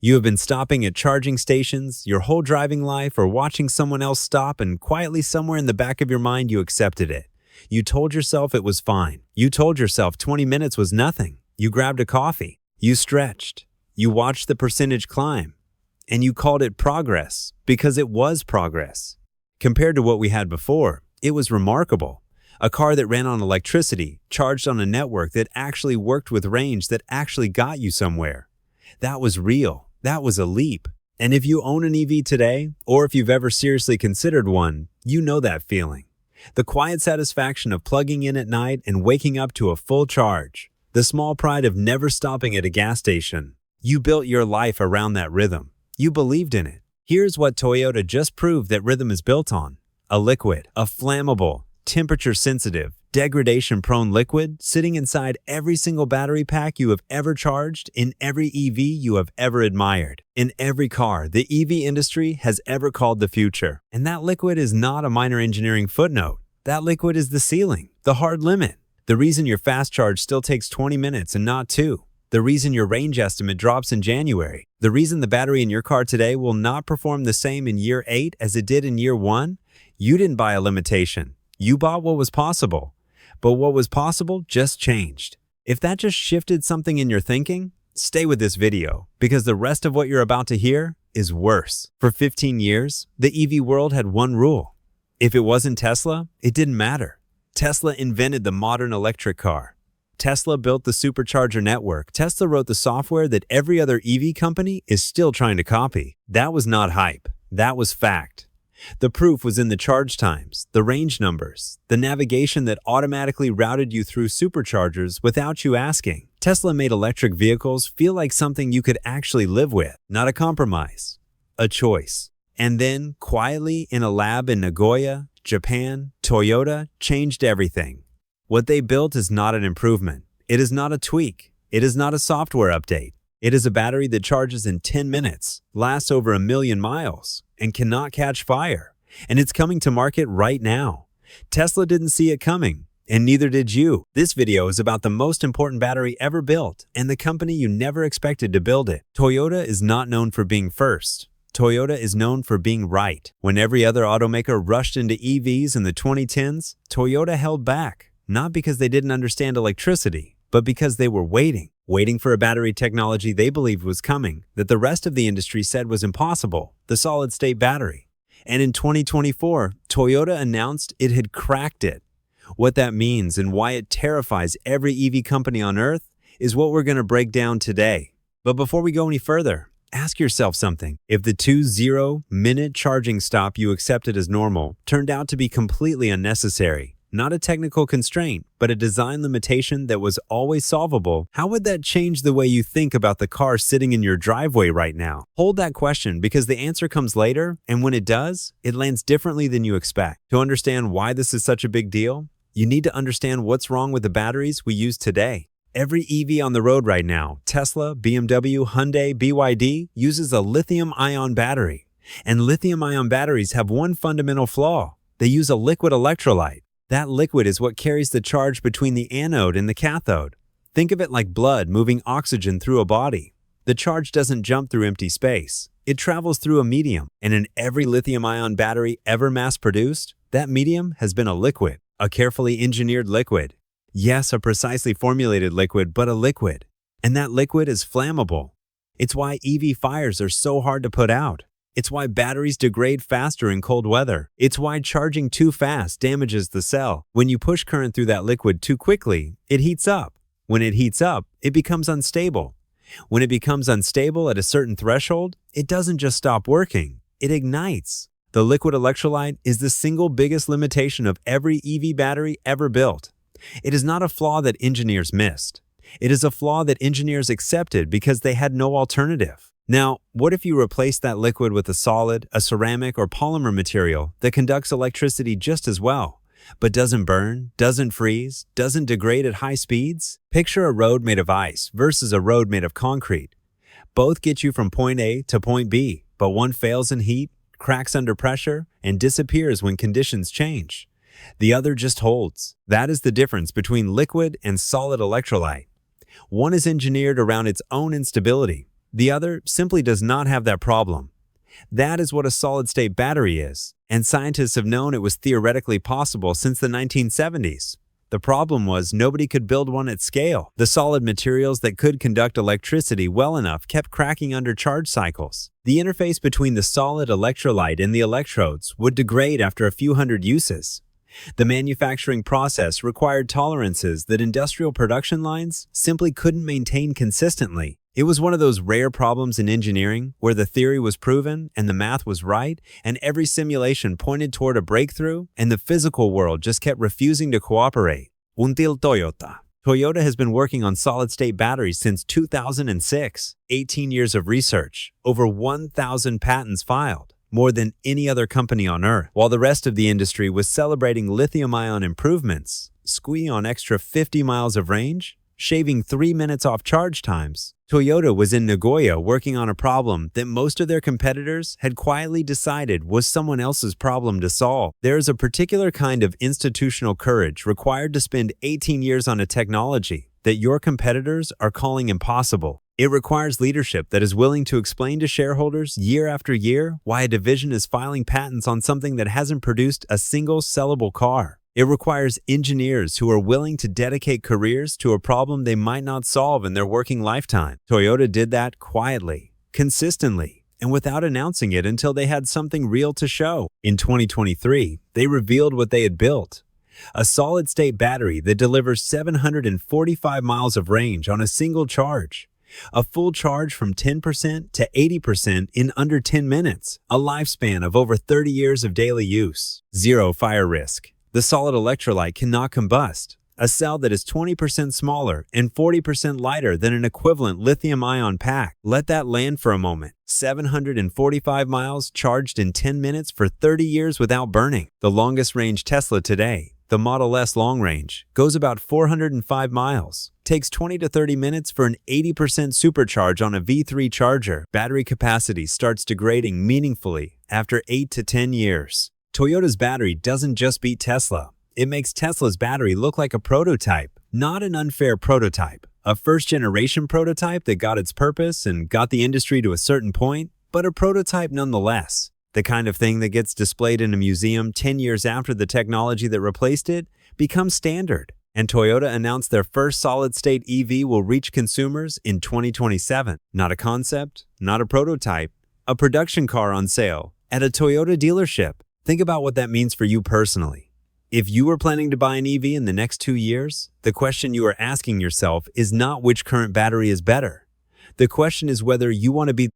You have been stopping at charging stations your whole driving life or watching someone else stop and quietly somewhere in the back of your mind you accepted it. You told yourself it was fine. You told yourself 20 minutes was nothing. You grabbed a coffee. You stretched. You watched the percentage climb. And you called it progress because it was progress. Compared to what we had before, it was remarkable. A car that ran on electricity, charged on a network that actually worked with range that actually got you somewhere. That was real. That was a leap. And if you own an EV today, or if you've ever seriously considered one, you know that feeling. The quiet satisfaction of plugging in at night and waking up to a full charge. The small pride of never stopping at a gas station. You built your life around that rhythm. You believed in it. Here's what Toyota just proved that rhythm is built on. A liquid, a flammable, temperature-sensitive, degradation-prone liquid sitting inside every single battery pack you have ever charged in every EV you have ever admired. In every car the EV industry has ever called the future. And that liquid is not a minor engineering footnote. That liquid is the ceiling, the hard limit. The reason your fast charge still takes 20 minutes and not 2. The reason your range estimate drops in January. The reason the battery in your car today will not perform the same in year 8 as it did in year 1. You didn't buy a limitation. You bought what was possible. But what was possible just changed. If that just shifted something in your thinking, stay with this video, because the rest of what you're about to hear is worse. For 15 years, the EV world had one rule. If it wasn't Tesla, it didn't matter. Tesla invented the modern electric car. Tesla built the supercharger network. Tesla wrote the software that every other EV company is still trying to copy. That was not hype. That was fact. The proof was in the charge times, the range numbers, the navigation that automatically routed you through superchargers without you asking. Tesla made electric vehicles feel like something you could actually live with, not a compromise, a choice. And then, quietly in a lab in Nagoya, Japan, Toyota changed everything. What they built is not an improvement. It is not a tweak. It is not a software update. It is a battery that charges in 10 minutes, lasts over 1 million miles, and cannot catch fire. And it's coming to market right now. Tesla didn't see it coming, and neither did you. This video is about the most important battery ever built, and the company you never expected to build it. Toyota is not known for being first. Toyota is known for being right. When every other automaker rushed into EVs in the 2010s, Toyota held back, not because they didn't understand electricity, but because they were waiting for a battery technology they believed was coming, that the rest of the industry said was impossible, the solid-state battery. And in 2024, Toyota announced it had cracked it. What that means and why it terrifies every EV company on Earth is what we're going to break down today. But before we go any further, ask yourself something. If the 2-0-minute charging stop you accepted as normal turned out to be completely unnecessary, not a technical constraint, but a design limitation that was always solvable, how would that change the way you think about the car sitting in your driveway right now? Hold that question, because the answer comes later, and when it does, it lands differently than you expect. To understand why this is such a big deal, you need to understand what's wrong with the batteries we use today. Every EV on the road right now, Tesla, BMW, Hyundai, BYD, uses a lithium-ion battery. And lithium-ion batteries have one fundamental flaw. They use a liquid electrolyte. That liquid is what carries the charge between the anode and the cathode. Think of it like blood moving oxygen through a body. The charge doesn't jump through empty space. It travels through a medium, and in every lithium-ion battery ever mass-produced, that medium has been a liquid, a carefully engineered liquid. Yes, a precisely formulated liquid, but a liquid. And that liquid is flammable. It's why EV fires are so hard to put out. It's why batteries degrade faster in cold weather. It's why charging too fast damages the cell. When you push current through that liquid too quickly, it heats up. When it heats up, it becomes unstable. When it becomes unstable at a certain threshold, it doesn't just stop working, it ignites. The liquid electrolyte is the single biggest limitation of every EV battery ever built. It is not a flaw that engineers missed. It is a flaw that engineers accepted because they had no alternative. Now, what if you replace that liquid with a solid, a ceramic, or polymer material that conducts electricity just as well, but doesn't burn, doesn't freeze, doesn't degrade at high speeds? Picture a road made of ice versus a road made of concrete. Both get you from point A to point B, but one fails in heat, cracks under pressure, and disappears when conditions change. The other just holds. That is the difference between liquid and solid electrolyte. One is engineered around its own instability. The other simply does not have that problem. That is what a solid-state battery is, and scientists have known it was theoretically possible since the 1970s. The problem was nobody could build one at scale. The solid materials that could conduct electricity well enough kept cracking under charge cycles. The interface between the solid electrolyte and the electrodes would degrade after a few hundred uses. The manufacturing process required tolerances that industrial production lines simply couldn't maintain consistently. It was one of those rare problems in engineering where the theory was proven and the math was right, and every simulation pointed toward a breakthrough, and the physical world just kept refusing to cooperate. Until Toyota. Toyota has been working on solid-state batteries since 2006. 18 years of research, over 1,000 patents filed, more than any other company on Earth. While the rest of the industry was celebrating lithium-ion improvements, squeezing on extra 50 miles of range, shaving 3 minutes off charge times, Toyota was in Nagoya working on a problem that most of their competitors had quietly decided was someone else's problem to solve. There is a particular kind of institutional courage required to spend 18 years on a technology that your competitors are calling impossible. It requires leadership that is willing to explain to shareholders year after year why a division is filing patents on something that hasn't produced a single sellable car. It requires engineers who are willing to dedicate careers to a problem they might not solve in their working lifetime. Toyota did that quietly, consistently, and without announcing it until they had something real to show. In 2023, they revealed what they had built: a solid-state battery that delivers 745 miles of range on a single charge. A full charge from 10% to 80% in under 10 minutes. A lifespan of over 30 years of daily use. Zero fire risk. The solid electrolyte cannot combust. A cell that is 20% smaller and 40% lighter than an equivalent lithium-ion pack. Let that land for a moment. 745 miles charged in 10 minutes for 30 years without burning. The longest range Tesla today, the Model S long range, goes about 405 miles. Takes 20 to 30 minutes for an 80% supercharge on a V3 charger. Battery capacity starts degrading meaningfully after 8 to 10 years. Toyota's battery doesn't just beat Tesla. It makes Tesla's battery look like a prototype, not an unfair prototype. A first-generation prototype that got its purpose and got the industry to a certain point, but a prototype nonetheless. The kind of thing that gets displayed in a museum 10 years after the technology that replaced it becomes standard. And Toyota announced their first solid-state EV will reach consumers in 2027. Not a concept, not a prototype, a production car on sale at a Toyota dealership. Think about what that means for you personally. If you were planning to buy an EV in the next 2 years, the question you are asking yourself is not which current battery is better. The question is whether you want to be